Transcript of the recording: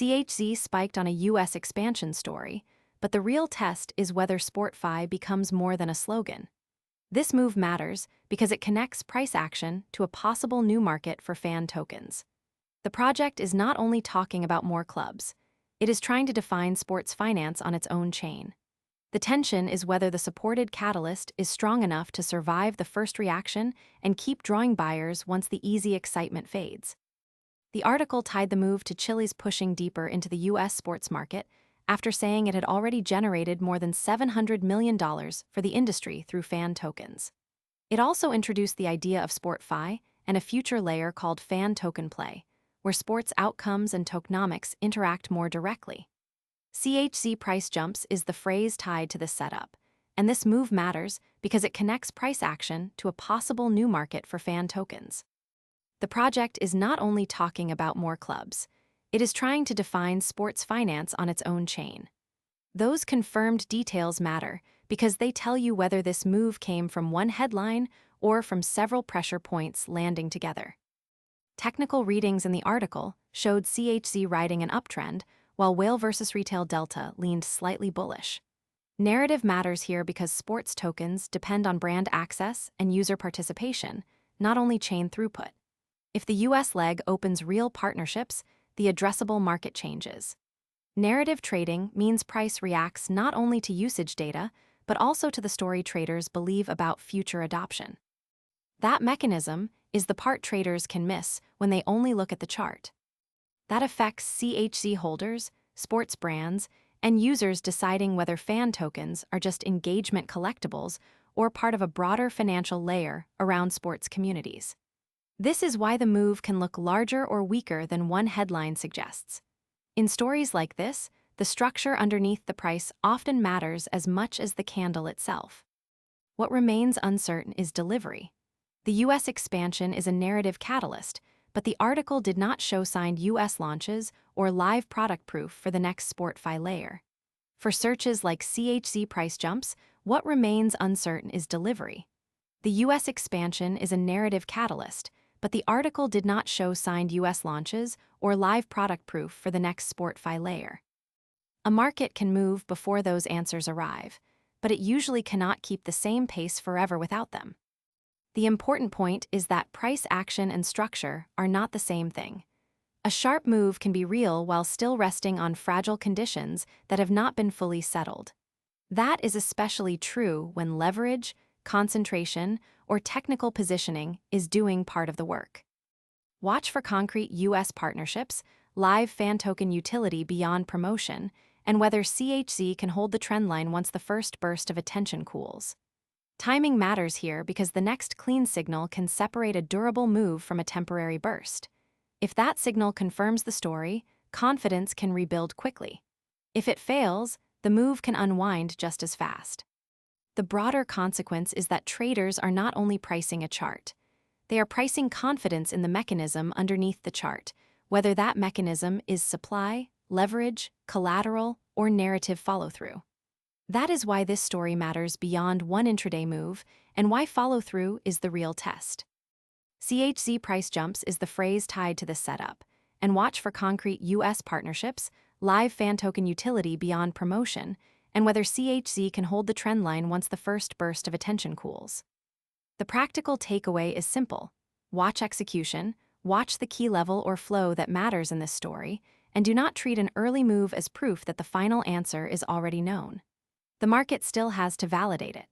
CHZ spiked on a US expansion story, but the real test is whether SportFi becomes more than a slogan. This move matters because it connects price action to a possible new market for fan tokens. The project is not only talking about more clubs, it is trying to define sports finance on its own chain. The tension is whether the supported catalyst is strong enough to survive the first reaction and keep drawing buyers once the easy excitement fades. The article tied the move to Chiliz pushing deeper into the US sports market after saying it had already generated more than $700 million for the industry through fan tokens. It also introduced the idea of SportFi and a future layer called fan token play, where sports outcomes and tokenomics interact more directly. CHZ Price Jumps is the phrase tied to this setup, and this move matters because it connects price action to a possible new market for fan tokens. The project is not only talking about more clubs, it is trying to define sports finance on its own chain. Those confirmed details matter because they tell you whether this move came from one headline or from several pressure points landing together. Technical readings in the article showed CHZ riding an uptrend, while whale versus retail delta leaned slightly bullish. Narrative matters here because sports tokens depend on brand access and user participation, not only chain throughput. If the US leg opens real partnerships, the addressable market changes. Narrative trading means price reacts not only to usage data, but also to the story traders believe about future adoption. That mechanism is the part traders can miss when they only look at the chart. That affects CHZ holders, sports brands, and users deciding whether fan tokens are just engagement collectibles or part of a broader financial layer around sports communities. This is why the move can look larger or weaker than one headline suggests. In stories like this, the structure underneath the price often matters as much as the candle itself. What remains uncertain is delivery. The US expansion is a narrative catalyst, but the article did not show signed US launches or live product proof for the next SportFi layer. For searches like CHZ Price Jumps, what remains uncertain is delivery. The US expansion is a narrative catalyst, but the article did not show signed US launches or live product proof for the next SportFi layer. A market can move before those answers arrive, but it usually cannot keep the same pace forever without them. The important point is that price action and structure are not the same thing. A sharp move can be real while still resting on fragile conditions that have not been fully settled. That is especially true when leverage, concentration, or technical positioning is doing part of the work. Watch for concrete US partnerships, live fan token utility beyond promotion, and whether CHZ can hold the trendline once the first burst of attention cools. Timing matters here because the next clean signal can separate a durable move from a temporary burst. If that signal confirms the story, confidence can rebuild quickly. If it fails, the move can unwind just as fast. The broader consequence is that traders are not only pricing a chart. They are pricing confidence in the mechanism underneath the chart, whether that mechanism is supply, leverage, collateral, or narrative follow-through. That is why this story matters beyond one intraday move and why follow-through is the real test. CHZ Price Jumps is the phrase tied to this setup, and watch for concrete US partnerships, live fan token utility beyond promotion, and whether CHZ can hold the trendline once the first burst of attention cools. The practical takeaway is simple. Watch execution, watch the key level or flow that matters in this story, and do not treat an early move as proof that the final answer is already known. The market still has to validate it.